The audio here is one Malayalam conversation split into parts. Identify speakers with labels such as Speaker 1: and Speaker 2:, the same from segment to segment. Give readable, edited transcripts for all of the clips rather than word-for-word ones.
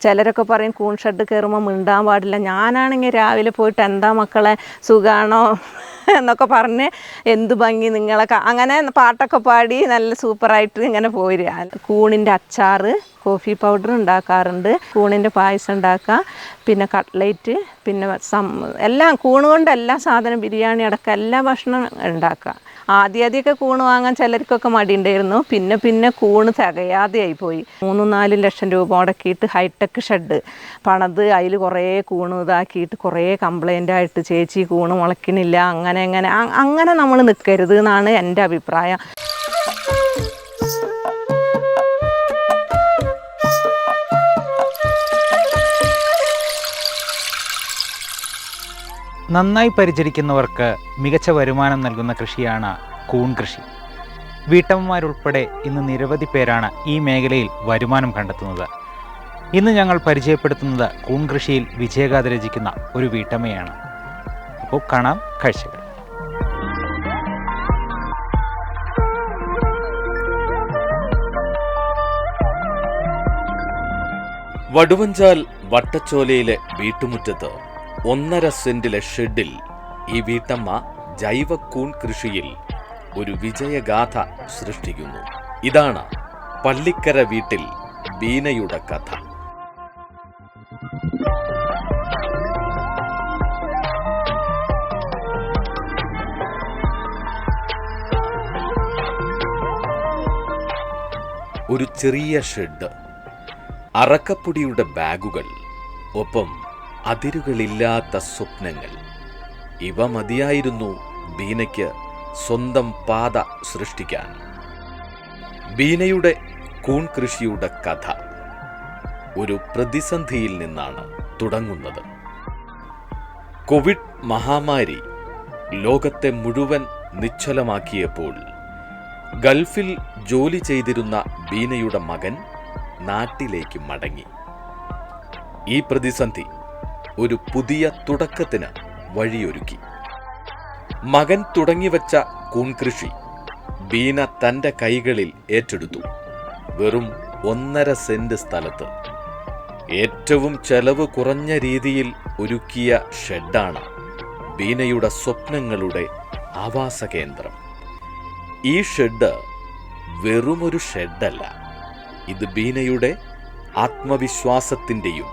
Speaker 1: ചിലരൊക്കെ പറയും കൂൺ ഷെഡ് കയറുമ്പോൾ മിണ്ടാൻ പാടില്ല. ഞാനാണെങ്കിൽ രാവിലെ പോയിട്ട് എന്താ മക്കളെ സുഖമാണോ എന്നൊക്കെ പറഞ്ഞ് എന്ത് ഭംഗി നിങ്ങളൊക്കെ അങ്ങനെ പാട്ടൊക്കെ പാടി നല്ല സൂപ്പറായിട്ട് ഇങ്ങനെ പോരുക. കൂണിൻ്റെ അച്ചാർ, കോഫി പൗഡർ ഉണ്ടാക്കാറുണ്ട്, കൂണിൻ്റെ പായസം ഉണ്ടാക്കുക, പിന്നെ കട്ട്ലേറ്റ്, പിന്നെ എല്ലാം കൂണ് കൊണ്ട് എല്ലാ സാധനം ബിരിയാണി അടക്കം എല്ലാ ഭക്ഷണം ഉണ്ടാക്കുക. ആദ്യമൊക്കെ കൂണ് വാങ്ങാൻ ചിലർക്കൊക്കെ മടിയുണ്ടായിരുന്നു. പിന്നെ കൂണ് തികയാതെയായി പോയി. 3-4 ലക്ഷം രൂപ മുടക്കിയിട്ട് ഹൈടെക് ഷെഡ് പണിത് അതിൽ കുറേ കൂണ് ഇതാക്കിയിട്ട് കുറേ കംപ്ലൈൻ്റ് ആയിട്ട് ചേച്ചി കൂണ് മുളയ്ക്കണില്ല അങ്ങനെ നമ്മൾ നിൽക്കരുത് എന്നാണ് എൻ്റെ അഭിപ്രായം.
Speaker 2: നന്നായി പരിചരിക്കുന്നവർക്ക് മികച്ച വരുമാനം നൽകുന്ന കൃഷിയാണ് കൂൺ കൃഷി. വീട്ടമ്മമാരുൾപ്പെടെ ഇന്ന് നിരവധി പേരാണ് ഈ മേഖലയിൽ വരുമാനം കണ്ടെത്തുന്നത്. ഇന്ന് ഞങ്ങൾ പരിചയപ്പെടുത്തുന്നത് കൂൺ കൃഷിയിൽ വിജയഗാഥ രചിക്കുന്ന ഒരു വീട്ടമ്മയാണ്. അപ്പോൾ കാണാം കാഴ്ചകൾ.
Speaker 3: വടുവഞ്ചാൽ വട്ടച്ചോലയിലെ വീട്ടുമുറ്റത്ത് 1.5 സെന്റിലെ ഷെഡിൽ ഈ വീട്ടമ്മ ജൈവ കൂൺ കൃഷിയിൽ ഒരു വിജയഗാഥ സൃഷ്ടിക്കുന്നു. ഇതാണ് പള്ളിക്കര വീട്ടിൽ ബീനയുടെ കഥ. ഒരു ചെറിയ ഷെഡ്, അറക്കപ്പൊടിയുടെ ബാഗുകൾ, ഒപ്പം അതിരുകളില്ലാത്ത സ്വപ്നങ്ങൾ. ഇവ മതിയായിരുന്നു ബീനയ്ക്ക് സ്വന്തം പാത സൃഷ്ടിക്കാൻ. ബീനയുടെ കൂൺ കൃഷിയുടെ കഥ ഒരു പ്രതിസന്ധിയിൽ നിന്നാണ് തുടങ്ങുന്നത്. കോവിഡ് മഹാമാരി ലോകത്തെ മുഴുവൻ നിശ്ചലമാക്കിയപ്പോൾ ഗൾഫിൽ ജോലി ചെയ്തിരുന്ന ബീനയുടെ മകൻ നാട്ടിലേക്ക് മടങ്ങി. ഈ പ്രതിസന്ധി ഒരു പുതിയ തുടക്കത്തിന് വഴിയൊരുക്കി. മകൻ തുടങ്ങിവെച്ച കൂൺ കൃഷി ബീന തന്റെ കൈകളിൽ ഏറ്റെടുത്തു. വെറും 1.5 സെന്റ് സ്ഥലത്ത് ഏറ്റവും ചെലവ് കുറഞ്ഞ രീതിയിൽ ഒരുക്കിയ ഷെഡാണ് ബീനയുടെ സ്വപ്നങ്ങളുടെ ആവാസ കേന്ദ്രം. ഈ ഷെഡ് വെറുമൊരു ഷെഡല്ല, ഇത് ബീനയുടെ ആത്മവിശ്വാസത്തിൻ്റെയും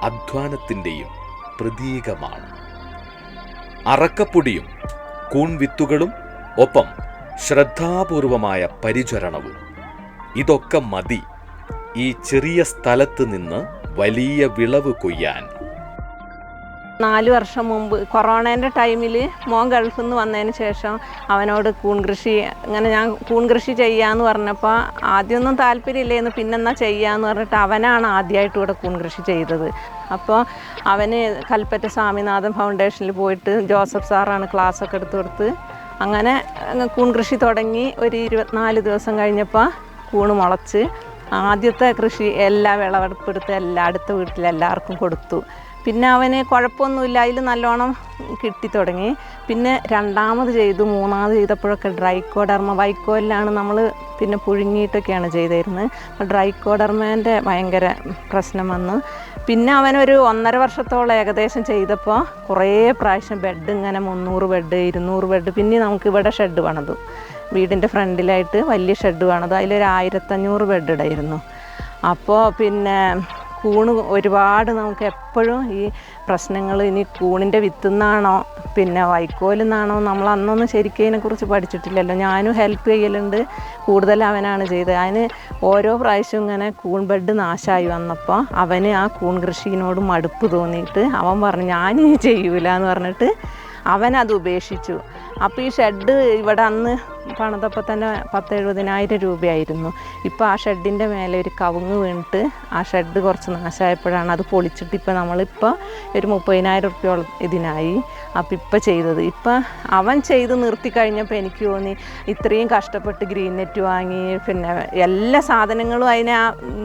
Speaker 3: അധ്വാനത്തിൻ്റെയും പ്രതീകമാണ്. അറക്കപ്പൊടിയും കൂൺ വിത്തുകളും ഒപ്പം ശ്രദ്ധാപൂർവമായ പരിചരണവും, ഇതൊക്കെ മതി ഈ ചെറിയ സ്ഥലത്ത് നിന്ന് വലിയ വിളവ് കൊയ്യാൻ.
Speaker 1: 4 വർഷം മുമ്പ് കൊറോണേൻ്റെ ടൈമിൽ മോൻ ഗൾഫിൽ നിന്ന് വന്നതിന് ശേഷം അവനോട് കൂൺ കൃഷി ഞാൻ കൂൺ കൃഷി ചെയ്യാമെന്ന് പറഞ്ഞപ്പോൾ ആദ്യമൊന്നും താല്പര്യമില്ലായിരുന്നു. പിന്നെന്നാ ചെയ്യാമെന്ന് പറഞ്ഞിട്ട് അവനാണ് ആദ്യമായിട്ട് ഇവിടെ കൂൺ കൃഷി ചെയ്തത്. അപ്പോൾ അവന് കൽപ്പറ്റ സ്വാമിനാഥൻ ഫൗണ്ടേഷനിൽ പോയിട്ട് ജോസഫ് സാറാണ് ക്ലാസ്സൊക്കെ എടുത്തു കൊടുത്ത് അങ്ങനെ കൂൺ കൃഷി തുടങ്ങി. ഒരു 24 ദിവസം കഴിഞ്ഞപ്പോൾ കൂണ് മുളച്ച് ആദ്യത്തെ കൃഷി എല്ലാ വിളവെടുപ്പെടുത്ത് അടുത്ത വീട്ടിലെല്ലാവർക്കും കൊടുത്തു. പിന്നെ അവന് കുഴപ്പമൊന്നുമില്ല, അതിൽ നല്ലോണം കിട്ടി തുടങ്ങി. പിന്നെ 2ാമത് ചെയ്തു, 3ാമത് ചെയ്തപ്പോഴൊക്കെ ഡ്രൈക്കോഡർമ വൈക്കോലിലാണ് നമ്മൾ പിന്നെ പുഴുങ്ങിയിട്ടൊക്കെയാണ് ചെയ്തിരുന്നത്. അപ്പോൾ ഡ്രൈക്കോഡർമേൻ്റെ ഭയങ്കര പ്രശ്നം വന്നു. പിന്നെ അവനൊരു 1.5 വർഷത്തോളം ഏകദേശം ചെയ്തപ്പോൾ കുറേ പ്രാവശ്യം ബെഡ് ഇങ്ങനെ 300 ബെഡ് 200 ബെഡ് പിന്നെ നമുക്ക് ഇവിടെ ഷെഡ് പണിതു. വീടിൻ്റെ ഫ്രണ്ടിലായിട്ട് വലിയ ഷെഡ് പണിതു. അതിലൊരു 1500 ബെഡ് ഇടായിരുന്നു. അപ്പോൾ പിന്നെ കൂണ് ഒരുപാട് നമുക്ക് എപ്പോഴും ഈ പ്രശ്നങ്ങൾ ഇനി കൂണിൻ്റെ വിത്തുനിന്നാണോ പിന്നെ വൈക്കോലിൽ നിന്നാണോ നമ്മൾ അന്നൊന്നും ശരിക്കും അതിനെക്കുറിച്ച് പഠിച്ചിട്ടില്ലല്ലോ. ഞാനും ഹെൽപ്പ് ചെയ്യലുണ്ട്, കൂടുതൽ അവനാണ് ചെയ്തത്. അതിന് ഓരോ പ്രാവശ്യം ഇങ്ങനെ കൂൺ ബെഡ് നാശമായി വന്നപ്പോൾ അവന് ആ കൂൺ കൃഷിയോട് മടുപ്പ് തോന്നിയിട്ട് അവൻ പറഞ്ഞു ഞാനിനി ചെയ്യൂല എന്ന് പറഞ്ഞിട്ട് അവനത് ഉപേക്ഷിച്ചു. അപ്പോൾ ഈ ഷെഡ് ഇവിടെ അന്ന് പണിതപ്പോൾ തന്നെ 10,000-70,000 രൂപയായിരുന്നു. ഇപ്പോൾ ആ ഷെഡിൻ്റെ മേലെ ഒരു കവുങ്ങ് വീണിട്ട് ആ ഷെഡ് കുറച്ച് നാശമായപ്പോഴാണ് അത് പൊളിച്ചിട്ട് ഇപ്പോൾ നമ്മളിപ്പോൾ ഒരു 30,000 റുപ്യോളം ഇതിനായി. അപ്പോൾ ഇപ്പോൾ ചെയ്തത് ഇപ്പം അവൻ ചെയ്ത് നിർത്തി കഴിഞ്ഞപ്പോൾ എനിക്ക് തോന്നി ഇത്രയും കഷ്ടപ്പെട്ട് ഗ്രീൻ നെറ്റ് വാങ്ങി പിന്നെ എല്ലാ സാധനങ്ങളും അതിനെ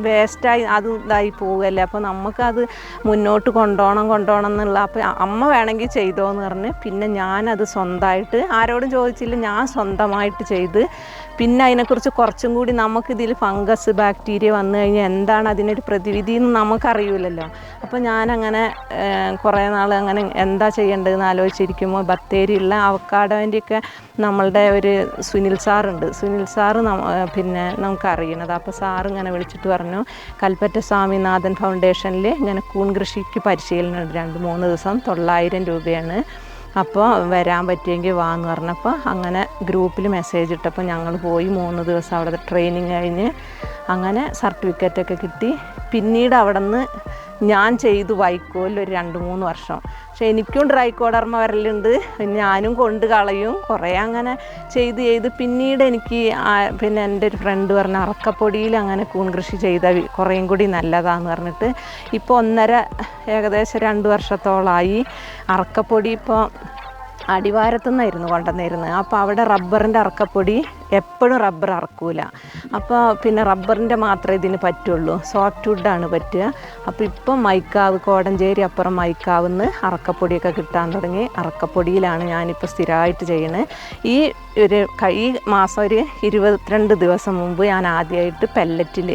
Speaker 1: വേസ്റ്റായി അത് ഇതായി പോവുകയല്ലേ. അപ്പോൾ നമുക്കത് മുന്നോട്ട് കൊണ്ടുപോകണം എന്നുള്ള. അപ്പോൾ അമ്മ വേണമെങ്കിൽ ചെയ്തോ എന്ന് പറഞ്ഞ് പിന്നെ ഞാനത് സ്വന്തമായിട്ട് ആരോടും ചോദിച്ചില്ല, ഞാൻ സ്വന്തമായിട്ട് നന്നായിട്ട് ചെയ്ത് പിന്നെ അതിനെക്കുറിച്ച് കുറച്ചും കൂടി നമുക്കിതിൽ ഫംഗസ് ബാക്ടീരിയ വന്നു കഴിഞ്ഞാൽ എന്താണ് അതിനൊരു പ്രതിവിധി എന്ന് നമുക്കറിയില്ലല്ലോ. അപ്പോൾ ഞാനങ്ങനെ കുറേ നാൾ അങ്ങനെ എന്താ ചെയ്യേണ്ടതെന്ന് ആലോചിച്ചിരിക്കുമ്പോൾ ബത്തേരിയുള്ള അവക്കാഡോൻ്റെയൊക്കെ നമ്മളുടെ ഒരു സുനിൽ സാറുണ്ട്. സുനിൽ സാറ് പിന്നെ നമുക്കറിയണത്. അപ്പോൾ സാറ് ഇങ്ങനെ വിളിച്ചിട്ട് പറഞ്ഞു, കൽപ്പറ്റ സ്വാമിനാഥൻ ഫൗണ്ടേഷനിൽ ഇങ്ങനെ കൂൺ കൃഷിക്ക് പരിശീലനം 2-3 ദിവസം 900 രൂപയാണ്, അപ്പോൾ വരാൻ പറ്റിയെങ്കിൽ വാന്ന് പറഞ്ഞപ്പോൾ അങ്ങനെ ഗ്രൂപ്പിൽ മെസ്സേജ് ഇട്ടപ്പോൾ ഞങ്ങൾ പോയി 3 ദിവസം അവിടെ ട്രെയിനിങ് കഴിഞ്ഞ് അങ്ങനെ സർട്ടിഫിക്കറ്റൊക്കെ കിട്ടി. പിന്നീട് അവിടെ നിന്ന് ഞാൻ ചെയ്തു വൈക്കോലിൽ ഒരു 2-3 വർഷം. പക്ഷെ എനിക്കും ഡ്രൈക്കോഡർമ വരലുണ്ട്, ഞാനും കൊണ്ട് കളയും കുറേ അങ്ങനെ ചെയ്ത് പിന്നീട് എനിക്ക് പിന്നെ എൻ്റെ ഒരു ഫ്രണ്ട് പറഞ്ഞ അറക്കപ്പൊടിയിൽ അങ്ങനെ കൂൺ കൃഷി ചെയ്താൽ കുറേയും കൂടി നല്ലതാണെന്ന് പറഞ്ഞിട്ട് ഇപ്പോൾ ഏകദേശം 2 വർഷത്തോളമായി അറക്കപ്പൊടി ഇപ്പോൾ അടിവാരത്തു നിന്നായിരുന്നു കൊണ്ടുവന്നിരുന്നത്. അപ്പോൾ അവിടെ റബ്ബറിൻ്റെ അറക്കപ്പൊടി എപ്പോഴും റബ്ബർ അറക്കൂല, അപ്പോൾ പിന്നെ റബ്ബറിൻ്റെ മാത്രമേ ഇതിന് പറ്റുള്ളൂ, സോഫ്റ്റ് വുഡാണ് പറ്റുക. അപ്പോൾ ഇപ്പം മൈക്കാവ് കോടഞ്ചേരി അപ്പുറം മൈക്കാവിന്ന് അറക്കപ്പൊടിയൊക്കെ കിട്ടാൻ തുടങ്ങി. അറക്കപ്പൊടിയിലാണ് ഞാനിപ്പോൾ സ്ഥിരമായിട്ട് ചെയ്യുന്നത്. ഈ മാസം ഒരു 22 ദിവസം മുമ്പ് ഞാൻ ആദ്യമായിട്ട് പെല്ലറ്റിൽ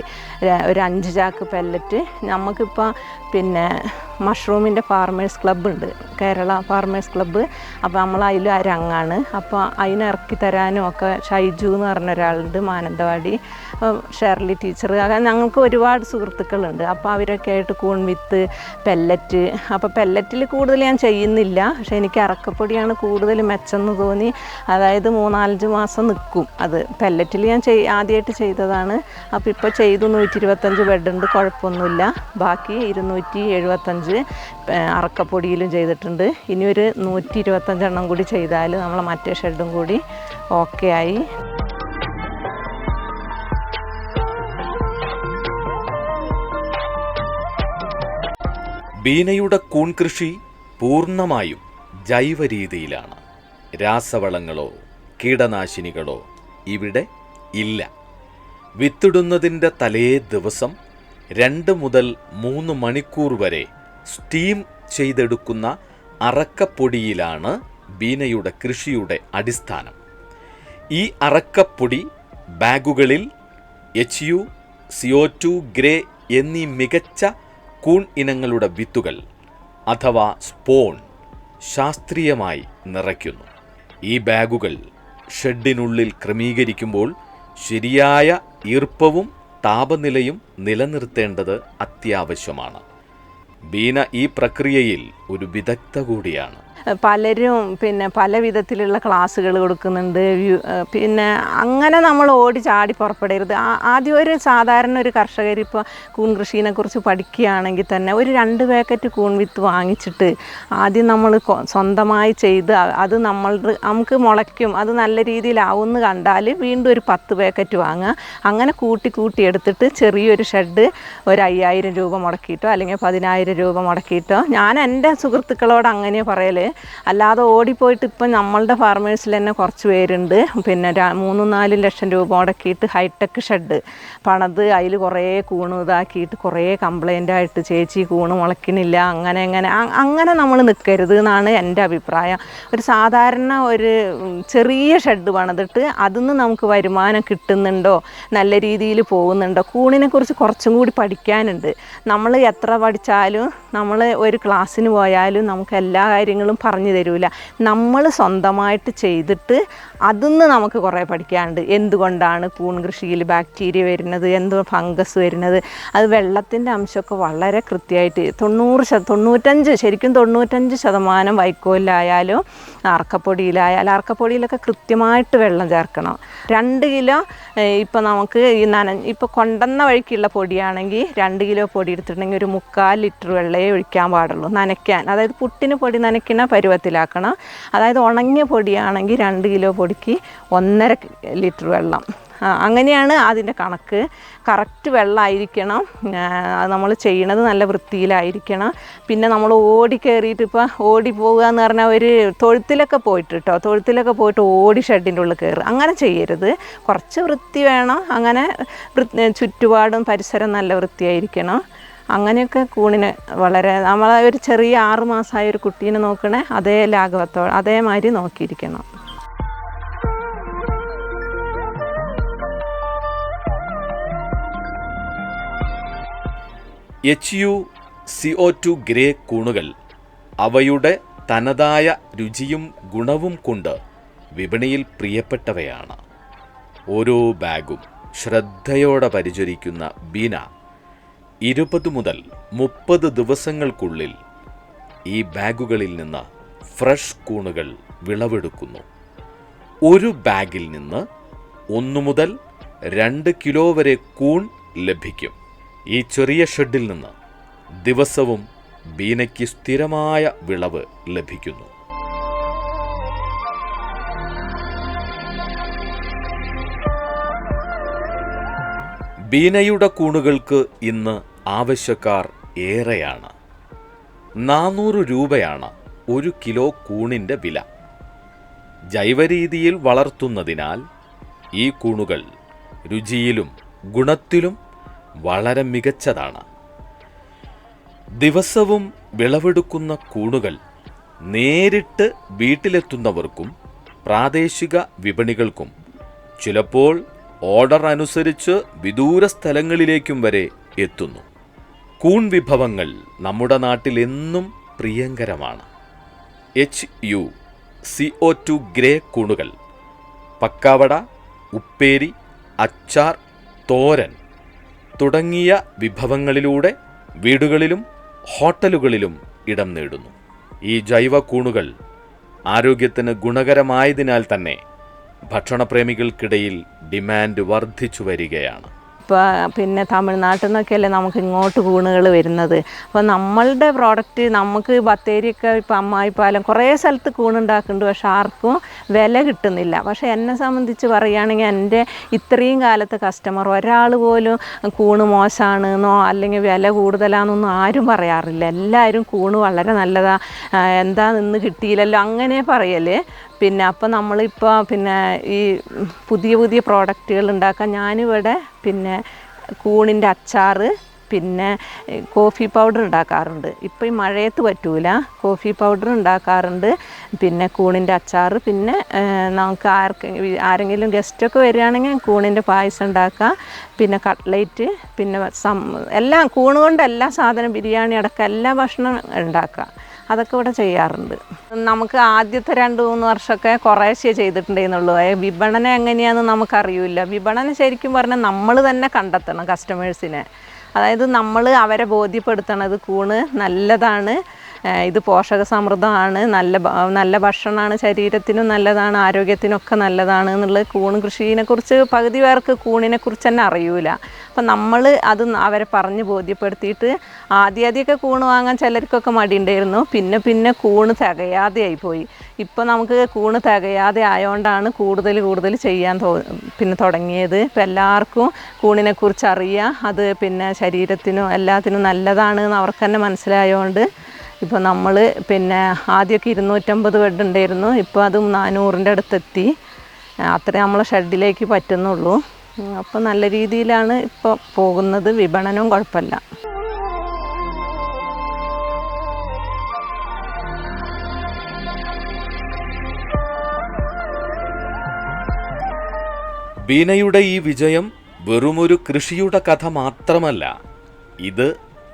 Speaker 1: ഒരു 5 ചാക്ക് പെല്ലറ്റ്, നമുക്കിപ്പോൾ പിന്നെ മഷ്റൂമിൻ്റെ ഫാർമേഴ്സ് ക്ലബ്ബ് ഉണ്ട്, കേരള ഫാർമേഴ്സ് ക്ലബ്ബ്. അപ്പോൾ നമ്മളതിൽ അരങ്ങാണ്. അപ്പോൾ അതിനെ ഇറക്കി തരാനും ഒക്കെ ഷൈജു എന്ന് പറഞ്ഞ ഒരാളുണ്ട് മാനന്തവാടി, ഷെർലി ടീച്ചർ, അങ്ങനെ ഞങ്ങൾക്ക് ഒരുപാട് സുഹൃത്തുക്കളുണ്ട്. അപ്പോൾ അവരൊക്കെ ആയിട്ട് കൂൺ വിത്ത് പെല്ലറ്റ്. അപ്പോൾ പെല്ലറ്റിൽ കൂടുതൽ ഞാൻ ചെയ്യുന്നില്ല, പക്ഷേ എനിക്ക് അറക്കപ്പൊടിയാണ് കൂടുതൽ മെച്ചെന്ന് തോന്നി. അതായത് 3-4 മാസം നിൽക്കും അത്. പെല്ലറ്റിൽ ഞാൻ ആദ്യമായിട്ട് ചെയ്തതാണ്. അപ്പോൾ ഇപ്പോൾ ചെയ്തു 125 ബെഡുണ്ട്, കുഴപ്പമൊന്നുമില്ല. ബാക്കി 275 അറക്കപ്പൊടിയിലും ചെയ്തിട്ടുണ്ട്. ഇനി ഒരു 125 എണ്ണം കൂടി ചെയ്താൽ നമ്മളെ മറ്റേ ഷെഡും കൂടി ഓക്കെ ആയി.
Speaker 3: ബീനയുടെ കൂൺ കൃഷി പൂർണ്ണമായും ജൈവ രീതിയിലാണ്. രാസവളങ്ങളോ കീടനാശിനികളോ ഇവിടെ ഇല്ല. വിത്തിടുന്നതിൻ്റെ തലേ ദിവസം 2 മുതൽ 3 മണിക്കൂർ വരെ സ്റ്റീം ചെയ്തെടുക്കുന്ന അറക്കപ്പൊടിയിലാണ് ബീനയുടെ കൃഷിയുടെ അടിസ്ഥാനം. ഈ അറക്കപ്പൊടി ബാഗുകളിൽ HU, CO2, ഗ്രേ എന്നീ മികച്ച കൂൺ ഇനങ്ങളുടെ വിത്തുകൾ അഥവാ സ്പോൺ ശാസ്ത്രീയമായി നിറയ്ക്കുന്നു. ഈ ബാഗുകൾ ഷെഡിനുള്ളിൽ ക്രമീകരിക്കുമ്പോൾ ശരിയായ ഈർപ്പവും താപനിലയും നിലനിർത്തേണ്ടത് അത്യാവശ്യമാണ്. ബീന ഈ പ്രക്രിയയിൽ ഒരു വിദഗ്ധ കൂടിയാണ്.
Speaker 1: പലരും പിന്നെ പല വിധത്തിലുള്ള ക്ലാസ്സുകൾ കൊടുക്കുന്നുണ്ട്. പിന്നെ അങ്ങനെ നമ്മൾ ഓടി ചാടി പുറപ്പെടരുത്. ആദ്യം ഒരു സാധാരണ ഒരു കർഷകർ ഇപ്പോൾ കൂൺ കൃഷിയെ കുറിച്ച് പഠിക്കുകയാണെങ്കിൽ തന്നെ ഒരു 2 പാക്കറ്റ് കൂൺ വിത്ത് വാങ്ങിച്ചിട്ട് ആദ്യം നമ്മൾ സ്വന്തമായി ചെയ്ത് അത് നമുക്ക് മുളയ്ക്കും, അത് നല്ല രീതിയിലാവുമെന്ന് കണ്ടാൽ വീണ്ടും ഒരു 10 പാക്കറ്റ് വാങ്ങുക. അങ്ങനെ കൂട്ടി എടുത്തിട്ട് ചെറിയൊരു ഷെഡ് ഒരു 5000 രൂപ മുടക്കിയിട്ടോ അല്ലെങ്കിൽ 10000 രൂപ മുടക്കിയിട്ടോ, ഞാൻ എൻ്റെ സുഹൃത്തുക്കളോട് അങ്ങനെ പറയൽ. അല്ലാതെ ഓടിപ്പോയിട്ട് ഇപ്പം നമ്മളുടെ ഫാർമേഴ്സിൽ തന്നെ കുറച്ച് പേരുണ്ട് പിന്നെ 3-4 ലക്ഷം രൂപ മുടക്കിയിട്ട് ഹൈടെക് ഷെഡ് പണിത് അതിൽ കുറേ കൂണ് ഇതാക്കിയിട്ട് കുറേ കംപ്ലൈൻ്റ് ആയിട്ട് ചേച്ചി കൂണ് മുളയ്ക്കണില്ല അങ്ങനെ നമ്മൾ നിൽക്കരുത് എന്നാണ് എൻ്റെ അഭിപ്രായം. ഒരു സാധാരണ ഒരു ചെറിയ ഷെഡ് പണിതിട്ട് അതിന്ന് നമുക്ക് വരുമാനം കിട്ടുന്നുണ്ടോ, നല്ല രീതിയിൽ പോകുന്നുണ്ടോ, കൂണിനെ കുറിച്ച് കുറച്ചും കൂടി പഠിക്കാനുണ്ട്. നമ്മൾ എത്ര പഠിച്ചാലും നമ്മൾ ഒരു ക്ലാസ്സിന് പോയാലും നമുക്ക് എല്ലാ കാര്യങ്ങളും പറഞ്ഞു തരൂല. നമ്മൾ സ്വന്തമായിട്ട് ചെയ്തിട്ട് അതിന്ന് നമുക്ക് കുറേ പഠിക്കാനുണ്ട്. എന്തുകൊണ്ടാണ് കൂൺ കൃഷിയിൽ ബാക്ടീരിയ വരുന്നത്, എന്ത് ഫംഗസ് വരുന്നത്, അത് വെള്ളത്തിൻ്റെ അംശമൊക്കെ വളരെ കൃത്യമായിട്ട് 95% വൈക്കോലിലായാലും അറക്കപ്പൊടിയിലൊക്കെ കൃത്യമായിട്ട് വെള്ളം ചേർക്കണം. 2 കിലോ ഇപ്പോൾ നമുക്ക് ഇപ്പോൾ കൊണ്ടുവന്ന വഴിക്കുള്ള പൊടിയാണെങ്കിൽ 2 കിലോ പൊടി എടുത്തിട്ടുണ്ടെങ്കിൽ ഒരു 3/4 ലിറ്റർ വെള്ളമേ ഒഴിക്കാൻ പാടുള്ളൂ നനയ്ക്കാൻ. അതായത് പുട്ടിന് പൊടി നനയ്ക്കുന്ന പരുവത്തിലാക്കണം. അതായത് ഉണങ്ങിയ പൊടിയാണെങ്കിൽ 2 കിലോ പൊടിക്ക് 1.5 ലിറ്റർ വെള്ളം. അങ്ങനെയാണ് അതിൻ്റെ കണക്ക്. കറക്റ്റ് വെള്ളമായിരിക്കണം. നമ്മൾ ചെയ്യണത് നല്ല വൃത്തിയിലായിരിക്കണം. പിന്നെ നമ്മൾ ഓടി കയറിയിട്ട് ഇപ്പോൾ ഓടി പോകുക എന്ന് പറഞ്ഞാൽ ഒരു തൊഴുത്തിലൊക്കെ പോയിട്ട് ഓടി ഷെഡിൻ്റെ ഉള്ളിൽ കയറുക, അങ്ങനെ ചെയ്യരുത്. കുറച്ച് വൃത്തി വേണം. അങ്ങനെ ചുറ്റുപാടും പരിസരം നല്ല വൃത്തിയായിരിക്കണം. അങ്ങനെയൊക്കെ കൂണിന് വളരെ നമ്മളെ ഒരു ചെറിയ 6 മാസമായ ഒരു കുട്ടീനെ നോക്കണേ അതേ ലാഘവത്തോടെ അതേമാതിരി നോക്കിയിരിക്കണം.
Speaker 3: HuCO2 ഗ്രേ കൂണുകൾ അവയുടെ തനതായ രുചിയും ഗുണവും കൊണ്ട് വിപണിയിൽ പ്രിയപ്പെട്ടവയാണ്. ഓരോ ബാഗും ശ്രദ്ധയോടെ പരിചരിക്കുന്ന ബീന 20 മുതൽ 30 ദിവസങ്ങൾക്കുള്ളിൽ ഈ ബാഗുകളിൽ നിന്ന് ഫ്രഷ് കൂണുകൾ വിളവെടുക്കുന്നു. ഒരു ബാഗിൽ നിന്ന് 1 മുതൽ 2 കിലോ വരെ കൂൺ ലഭിക്കും. ഈ ചെറിയ ഷെഡിൽ നിന്ന് ദിവസവും ബീനയ്ക്ക് സ്ഥിരമായ വിളവ് ലഭിക്കുന്നു. ബീനയുടെ കൂണുകൾക്ക് ഇന്ന് ആവശ്യക്കാർ ഏറെയാണ്. 400 രൂപയാണ് 1 കിലോ കൂണിൻ്റെ വില. ജൈവരീതിയിൽ വളർത്തുന്നതിനാൽ ഈ കൂണുകൾ രുചിയിലും ഗുണത്തിലും വളരെ മികച്ചതാണ്. ദിവസവും വിളവെടുക്കുന്ന കൂണുകൾ നേരിട്ട് വീട്ടിലെത്തുന്നവർക്കും പ്രാദേശിക വിപണികൾക്കും ചിലപ്പോൾ ഓർഡർ അനുസരിച്ച് വിദൂര സ്ഥലങ്ങളിലേക്കും വരെ എത്തുന്നു. കൂൺ വിഭവങ്ങൾ നമ്മുടെ നാട്ടിൽ എന്നും പ്രിയങ്കരമാണ്. HuCO2 ഗ്രേ കൂണുകൾ പക്കാവട, ഉപ്പേരി, അച്ചാർ, തോരൻ തുടങ്ങിയ വിഭവങ്ങളിലൂടെ വീടുകളിലും ഹോട്ടലുകളിലും ഇടം നേടുന്നു. ഈ ജൈവ കൂണുകൾ ആരോഗ്യത്തിന് ഗുണകരമായതിനാൽ തന്നെ ഭക്ഷണപ്രേമികൾക്കിടയിൽ ഡിമാൻഡ് വർദ്ധിച്ചു വരികയാണ്.
Speaker 1: പിന്നെ തമിഴ്നാട്ടിൽ നിന്നൊക്കെയല്ലേ നമുക്ക് ഇങ്ങോട്ട് കൂണുകൾ വരുന്നത്. അപ്പോൾ നമ്മളുടെ പ്രോഡക്റ്റ് നമുക്ക് ബത്തേരിയൊക്കെ ഇപ്പോൾ അമ്മായിപ്പാലം കുറേ സ്ഥലത്ത് കൂണുണ്ടാക്കുന്നുണ്ട്, പക്ഷെ ആർക്കും വില കിട്ടുന്നില്ല. പക്ഷേ എന്നെ സംബന്ധിച്ച് പറയുകയാണെങ്കിൽ എൻ്റെ ഇത്രയും കാലത്തെ കസ്റ്റമർ ഒരാൾ പോലും കൂണ് മോശമാണെന്നോ അല്ലെങ്കിൽ വില കൂടുതലാണെന്നൊന്നും ആരും പറയാറില്ല. എല്ലാവരും കൂണ് വളരെ നല്ലതാണ്, എന്താ നിന്ന് കിട്ടിയില്ലല്ലോ അങ്ങനെ പറയല്. പിന്നെ അപ്പോൾ നമ്മളിപ്പോൾ പിന്നെ ഈ പുതിയ പുതിയ പ്രോഡക്റ്റുകൾ ഉണ്ടാക്കാൻ ഞാനിവിടെ പിന്നെ കൂണിൻ്റെ അച്ചാർ, പിന്നെ കോഫി പൗഡർ ഉണ്ടാക്കാറുണ്ട്. ഇപ്പോൾ ഈ മഴയത്ത് പറ്റൂല, കോഫി പൗഡർ ഉണ്ടാക്കാറുണ്ട്, പിന്നെ കൂണിൻ്റെ അച്ചാർ, പിന്നെ നമുക്ക് ആരെങ്കിലും ഗസ്റ്റൊക്കെ വരികയാണെങ്കിൽ കൂണിൻ്റെ പായസം ഉണ്ടാക്കാം, പിന്നെ കട്ട്ലേറ്റ്, പിന്നെ എല്ലാം കൂണ് കൊണ്ട് എല്ലാ സാധനം ബിരിയാണി അടക്കം എല്ലാ ഭക്ഷണം ഉണ്ടാക്കാം. അതൊക്കെ ഇവിടെ ചെയ്യാറുണ്ട്. നമുക്ക് ആദ്യത്തെ 2-3 വർഷമൊക്കെ കുറേശ്ശേ ചെയ്തിട്ടുണ്ടെന്നുള്ളൂ. വിപണനം എങ്ങനെയാണെന്ന് നമുക്കറിയില്ല. വിപണനം ശരിക്കും പറഞ്ഞാൽ നമ്മൾ തന്നെ കണ്ടെത്തണം കസ്റ്റമേഴ്സിനെ. അതായത് നമ്മൾ അവരെ ബോധ്യപ്പെടുത്തണത് കൂണ് നല്ലതാണ്, ഇത് പോഷക സമൃദ്ധമാണ്, നല്ല ഭക്ഷണമാണ്, ശരീരത്തിനും നല്ലതാണ്, ആരോഗ്യത്തിനൊക്കെ നല്ലതാണ് എന്നുള്ളത്. കൂൺ കൃഷിയെക്കുറിച്ച് പകുതി പേർക്ക് കൂണിനെക്കുറിച്ച് തന്നെ അറിയില്ല. അപ്പം നമ്മൾ അത് അവരെ പറഞ്ഞ് ബോധ്യപ്പെടുത്തിയിട്ട് ആദ്യമൊക്കെ കൂണ് വാങ്ങാൻ ചിലർക്കൊക്കെ മടിയുണ്ടായിരുന്നു. പിന്നെ കൂണ് തികയാതെയായിപ്പോയി. ഇപ്പോൾ നമുക്ക് കൂണ് തികയാതെ ആയതുകൊണ്ടാണ് കൂടുതൽ ചെയ്യാൻ പിന്നെ തുടങ്ങിയത്. ഇപ്പം എല്ലാവർക്കും കൂണിനെക്കുറിച്ച് അറിയാം, അത് പിന്നെ ശരീരത്തിനും എല്ലാത്തിനും നല്ലതാണ് എന്ന് അവർക്ക് തന്നെ മനസ്സിലായതുകൊണ്ട് ഇപ്പോൾ നമ്മൾ പിന്നെ ആദ്യമൊക്കെ 250 ബെഡ് ഉണ്ടായിരുന്നു, ഇപ്പോൾ അത് 400-ൻ്റെ അടുത്തെത്തി. അത്രേ നമ്മളെ ഷെഡിലേക്ക് പറ്റുന്നുള്ളൂ. അപ്പോൾ നല്ല രീതിയിലാണ് ഇപ്പോൾ പോകുന്നത്. വിപണനവും കുഴപ്പമില്ല.
Speaker 3: ബീനയുടെ ഈ വിജയം വെറുമൊരു കൃഷിയുടെ കഥ മാത്രമല്ല, ഇത്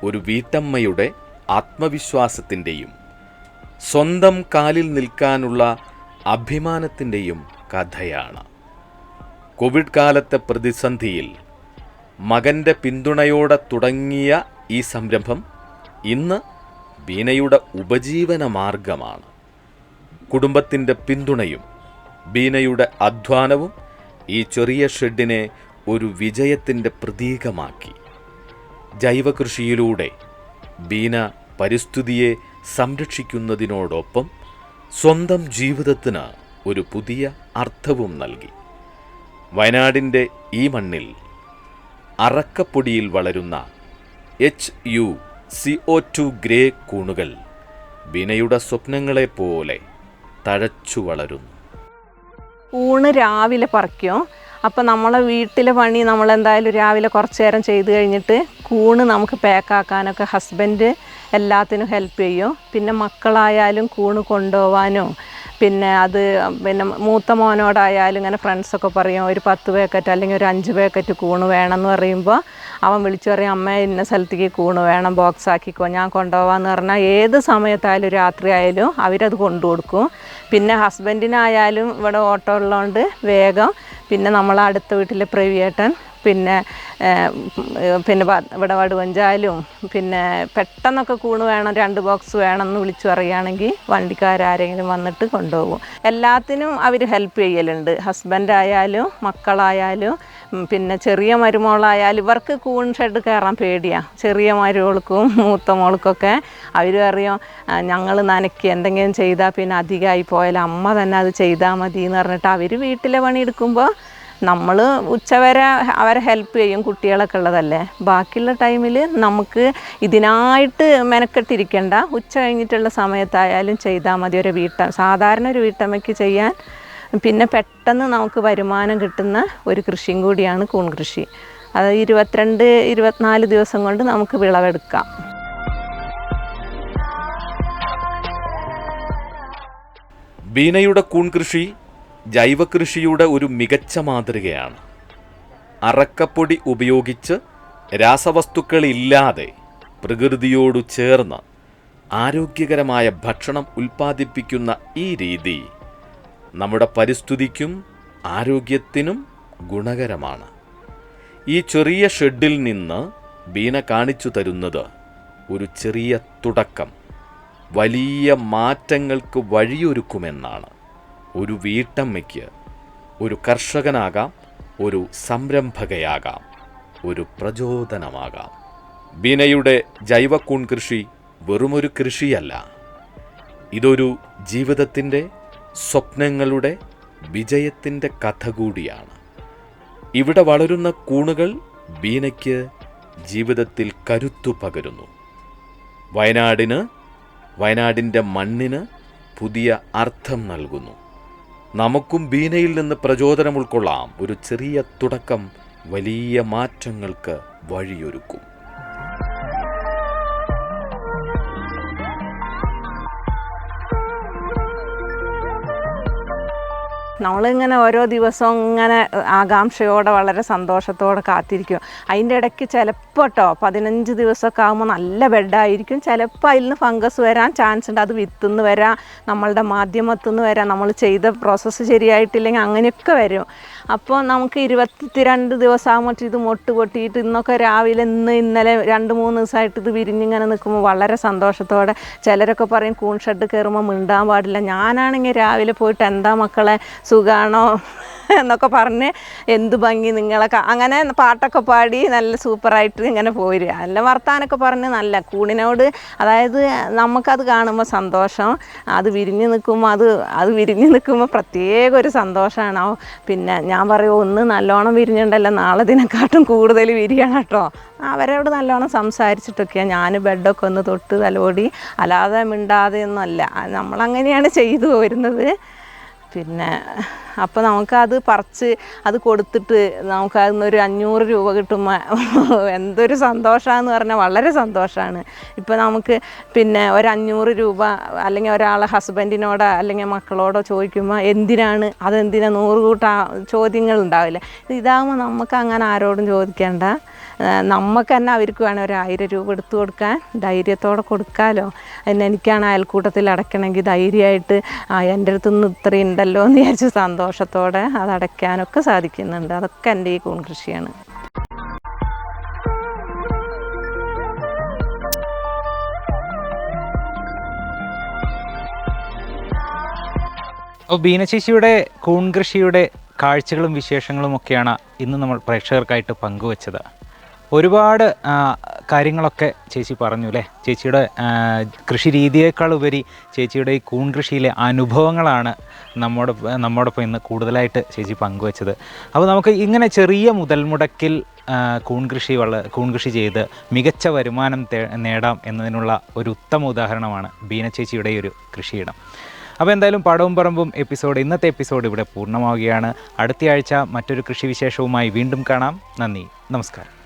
Speaker 3: ഒരു വീട്ടമ്മയുടെ ആത്മവിശ്വാസത്തിൻ്റെയും സ്വന്തം കാലിൽ നിൽക്കാനുള്ള അഭിമാനത്തിൻ്റെയും കഥയാണ്. കോവിഡ് കാലത്തെ പ്രതിസന്ധിയിൽ മകൻ്റെ പിന്തുണയോടെ തുടങ്ങിയ ഈ സംരംഭം ഇന്ന് ബീനയുടെ ഉപജീവന മാർഗമാണ്. കുടുംബത്തിൻ്റെ പിന്തുണയും ബീനയുടെ അധ്വാനവും ഈ ചെറിയ ഷെഡിനെ ഒരു വിജയത്തിൻ്റെ പ്രതീകമാക്കി. ജൈവകൃഷിയിലൂടെ ബീന പരിസ്ഥിതിയെ സംരക്ഷിക്കുന്നതിനോടൊപ്പം സ്വന്തം ജീവിതത്തിന് ഒരു പുതിയ അർത്ഥവും നൽകി. വയനാടിൻ്റെ ഈ മണ്ണിൽ അറക്കപ്പൊടിയിൽ വളരുന്ന HuCO2 ഗ്രേ കൂണുകൾ ബീനയുടെ സ്വപ്നങ്ങളെപ്പോലെ തഴച്ചു വളരുന്നു.
Speaker 1: കൂണ് രാവിലെ പറിക്കും. അപ്പോൾ നമ്മളെ വീട്ടിലെ പണി നമ്മളെന്തായാലും രാവിലെ കുറച്ച് നേരം ചെയ്ത് കഴിഞ്ഞിട്ട് കൂണ് നമുക്ക് പാക്കാക്കാനൊക്കെ ഹസ്ബൻഡ് എല്ലാത്തിനും ഹെൽപ്പ് ചെയ്യും. പിന്നെ മക്കളായാലും കൂണ് കൊണ്ടുപോകാനും പിന്നെ അത് പിന്നെ മൂത്ത മോനോടായാലും ഇങ്ങനെ ഫ്രണ്ട്സൊക്കെ പറയും ഒരു 10 പാക്കറ്റ് അല്ലെങ്കിൽ ഒരു 5 പാക്കറ്റ് കൂണ് വേണമെന്ന് പറയുമ്പോൾ അവൻ വിളിച്ചു പറയും അമ്മ ഇന്ന സ്ഥലത്തേക്ക് കൂണ് വേണം, ബോക്സ് ആക്കിക്കോ, ഞാൻ കൊണ്ടുപോകാമെന്ന് പറഞ്ഞാൽ ഏത് സമയത്തായാലും രാത്രി ആയാലും അവരത് കൊണ്ടു കൊടുക്കും. പിന്നെ ഹസ്ബൻഡിനായാലും ഇവിടെ ഓട്ടോ ഉള്ളതുകൊണ്ട് വേഗം പിന്നെ നമ്മളെ അടുത്ത വീട്ടിലെ പ്രവിയേട്ടൻ പിന്നെ ഇവിടെ വടുവഞ്ചാലും പിന്നെ പെട്ടെന്നൊക്കെ കൂണ് വേണം 2 ബോക്സ് വേണമെന്ന് വിളിച്ചു പറയുകയാണെങ്കിൽ വണ്ടിക്കാരെങ്കിലും വന്നിട്ട് കൊണ്ടുപോകും. എല്ലാത്തിനും അവർ ഹെൽപ്പ് ചെയ്യലുണ്ട്. ഹസ്ബൻഡായാലും മക്കളായാലും പിന്നെ ചെറിയ മരുമോളായാലും ഇവർക്ക് കൂൺ ഷെഡ് കയറാൻ പേടിയാണ്. ചെറിയ മരുമോൾക്കും മൂത്ത മോൾക്കൊക്കെ അവർ പറയും ഞങ്ങൾ നനയ്ക്ക് എന്തെങ്കിലും ചെയ്താൽ പിന്നെ അധികമായി പോയാൽ അമ്മ തന്നെ അത് ചെയ്താൽ മതി എന്ന് പറഞ്ഞിട്ട് അവർ വീട്ടിലെ പണി എടുക്കുമ്പോൾ നമ്മൾ ഉച്ചവരെ അവരെ ഹെൽപ്പ് ചെയ്യും. കുട്ടികളൊക്കെ ഉള്ളതല്ലേ. ബാക്കിയുള്ള ടൈമിൽ നമുക്ക് ഇതിനായിട്ട് മെനക്കെട്ടിരിക്കേണ്ട, ഉച്ച കഴിഞ്ഞിട്ടുള്ള സമയത്തായാലും ചെയ്താൽ മതി. സാധാരണ ഒരു വീട്ടമ്മയ്ക്ക് ചെയ്യാൻ പിന്നെ പെട്ടെന്ന് നമുക്ക് വരുമാനം കിട്ടുന്ന ഒരു കൃഷിയും കൂടിയാണ് കൂൺ കൃഷി. അത് 22-24 ദിവസം കൊണ്ട് നമുക്ക് വിളവെടുക്കാം.
Speaker 3: ബീനയുടെ കൂൺ കൃഷി ജൈവകൃഷിയുടെ ഒരു മികച്ച മാതൃകയാണ്. അറക്കപ്പൊടി ഉപയോഗിച്ച് രാസവസ്തുക്കളില്ലാതെ പ്രകൃതിയോടു ചേർന്ന് ആരോഗ്യകരമായ ഭക്ഷണം ഉൽപ്പാദിപ്പിക്കുന്ന ഈ രീതി നമ്മുടെ പരിസ്ഥിതിക്കും ആരോഗ്യത്തിനും ഗുണകരമാണ്. ഈ ചെറിയ ഷെഡിൽ നിന്ന് ബീന കാണിച്ചു തരുന്നത് ഒരു ചെറിയ തുടക്കം വലിയ മാറ്റങ്ങൾക്ക് വഴിയൊരുക്കുമെന്നാണ്. ഒരു വീട്ടമ്മയ്ക്ക്, ഒരു കർഷകനാകാം, ഒരു സംരംഭകയാകാം, ഒരു പ്രചോദനമാകാം. ബീനയുടെ ജൈവ കൂൺ കൃഷി വെറുമൊരു കൃഷിയല്ല, ഇതൊരു ജീവിതത്തിൻ്റെ, സ്വപ്നങ്ങളുടെ വിജയത്തിൻ്റെ കഥ കൂടിയാണ്. ഇവിടെ വളരുന്ന കൂണുകൾ ബീനയ്ക്ക് ജീവിതത്തിൽ കരുത്തു പകരുന്നു. വയനാടിൻ്റെ മണ്ണിന് പുതിയ അർത്ഥം നൽകുന്നു. നമുക്കും ബീനയിൽ നിന്ന് പ്രചോദനം ഉൾക്കൊള്ളാം. ഒരു ചെറിയ തുടക്കം വലിയ മാറ്റങ്ങൾക്ക് വഴിയൊരുക്കും.
Speaker 1: നമ്മളിങ്ങനെ ഓരോ ദിവസവും ഇങ്ങനെ ആകാംക്ഷയോടെ വളരെ സന്തോഷത്തോടെ കാത്തിരിക്കും. അതിൻ്റെ ഇടയ്ക്ക് ചിലപ്പോൾ 15 ദിവസമൊക്കെ ആകുമ്പോൾ നല്ല ബെഡായിരിക്കും. ചിലപ്പോൾ അതിൽ നിന്ന് ഫംഗസ് വരാൻ ചാൻസ് ഉണ്ട്. അത് വിത്തുനിന്ന് വരാം, നമ്മളുടെ മാധ്യമത്തിൽ നിന്ന് വരാം, നമ്മൾ ചെയ്ത പ്രോസസ്സ് ശരിയായിട്ടില്ലെങ്കിൽ അങ്ങനെയൊക്കെ വരും. അപ്പോൾ നമുക്ക് 22 ദിവസമാകുമ്പോൾ ഇത് മൊട്ട് പൊട്ടിയിട്ട് ഇന്നൊക്കെ രാവിലെ ഇന്നലെ 2-3 ദിവസമായിട്ട് ഇത് വിരിഞ്ഞിങ്ങനെ നിൽക്കുമ്പോൾ വളരെ സന്തോഷത്തോടെ. ചിലരൊക്കെ പറയും കൂൺ ഷെഡ് കയറുമ്പോൾ മിണ്ടാൻ പാടില്ല. ഞാനാണെങ്കിൽ രാവിലെ പോയിട്ട് എന്താ മക്കളെ സുഖാണോ എന്നൊക്കെ പറഞ്ഞ് എന്ത് ഭംഗി നിങ്ങളൊക്കെ അങ്ങനെ പാട്ടൊക്കെ പാടി നല്ല സൂപ്പറായിട്ട് ഇങ്ങനെ പോരുക. നല്ല വർത്താനൊക്കെ പറഞ്ഞ് നല്ല കൂണിനോട്, അതായത് നമുക്കത് കാണുമ്പോൾ സന്തോഷം. അത് വിരിഞ്ഞ് നിൽക്കുമ്പോൾ പ്രത്യേക ഒരു സന്തോഷമാണ്. പിന്നെ ഞാൻ പറയും ഒന്ന് നല്ലോണം വിരിഞ്ഞുണ്ടല്ലോ, നാളെ ഇതിനെക്കാട്ടും കൂടുതൽ വിരിയണം കേട്ടോ. അവരോട് നല്ലോണം സംസാരിച്ചിട്ടൊക്കെയാണ് ഞാൻ ബെഡൊക്കെ ഒന്ന് തൊട്ട് തലോടി, അല്ലാതെ മിണ്ടാതെ ഒന്നുമല്ല. നമ്മളങ്ങനെയാണ് ചെയ്തു പോരുന്നത്. പിന്നെ അപ്പോൾ നമുക്കത് പറിച്ച് അത് കൊടുത്തിട്ട് നമുക്കതിന്നൊരു 500 രൂപ കിട്ടുമ്പോൾ എന്തൊരു സന്തോഷമാണെന്ന് പറഞ്ഞാൽ വളരെ സന്തോഷമാണ്. ഇപ്പോൾ നമുക്ക് പിന്നെ ഒരു 500 രൂപ അല്ലെങ്കിൽ ഒരാളെ ഹസ്ബൻഡിനോടോ അല്ലെങ്കിൽ മക്കളോടോ ചോദിക്കുമ്പോൾ അതെന്തിനാ 100 കൂട്ടം ചോദ്യങ്ങൾ ഉണ്ടാവില്ല. ഇതാകുമ്പോൾ നമുക്ക് അങ്ങനെ ആരോടും ചോദിക്കേണ്ട. നമുക്ക് തന്നെ അവർക്ക് വേണം ഒരു 1000 രൂപ എടുത്തു കൊടുക്കാൻ ധൈര്യത്തോടെ കൊടുക്കാമല്ലോ. എനിക്കാണ് അയൽക്കൂട്ടത്തിൽ അടയ്ക്കണമെങ്കിൽ ധൈര്യമായിട്ട് എൻ്റെ അടുത്തുനിന്ന് ഇത്രയും ഉണ്ടല്ലോ എന്ന് വിചാരിച്ച് സന്തോഷത്തോടെ അത് അടയ്ക്കാനൊക്കെ സാധിക്കുന്നുണ്ട്. അതൊക്കെ എൻ്റെ ഈ കൂൺ കൃഷിയാണ്.
Speaker 2: അപ്പോൾ ബീന ചേച്ചിയുടെ കൂൺ കൃഷിയുടെ കാഴ്ചകളും വിശേഷങ്ങളും ഒക്കെയാണ് ഇന്ന് നമ്മൾ പ്രേക്ഷകർക്കായിട്ട് പങ്കുവച്ചത്. ഒരുപാട് കാര്യങ്ങളൊക്കെ ചേച്ചി പറഞ്ഞു അല്ലേ. ചേച്ചിയുടെ കൃഷി രീതിയേക്കാൾ ഉപരി ചേച്ചിയുടെ ഈ കൂൺ കൃഷിയിലെ അനുഭവങ്ങളാണ് നമ്മോടൊപ്പം ഇന്ന് കൂടുതലായിട്ട് ചേച്ചി പങ്കുവച്ചത്. അപ്പോൾ നമുക്ക് ഇങ്ങനെ ചെറിയ മുതൽ മുടക്കിൽ കൂൺ കൃഷി ചെയ്ത് മികച്ച വരുമാനം നേടാം എന്നതിനുള്ള ഒരു ഉത്തമ ഉദാഹരണമാണ് ബീന ചേച്ചിയുടെ ഒരു കൃഷിയിടം. അപ്പോൾ എന്തായാലും പടവും പറമ്പും ഇന്നത്തെ എപ്പിസോഡ് ഇവിടെ പൂർണ്ണമാവുകയാണ്. അടുത്തയാഴ്ച മറ്റൊരു കൃഷി വിശേഷവുമായി വീണ്ടും കാണാം. നന്ദി, നമസ്കാരം.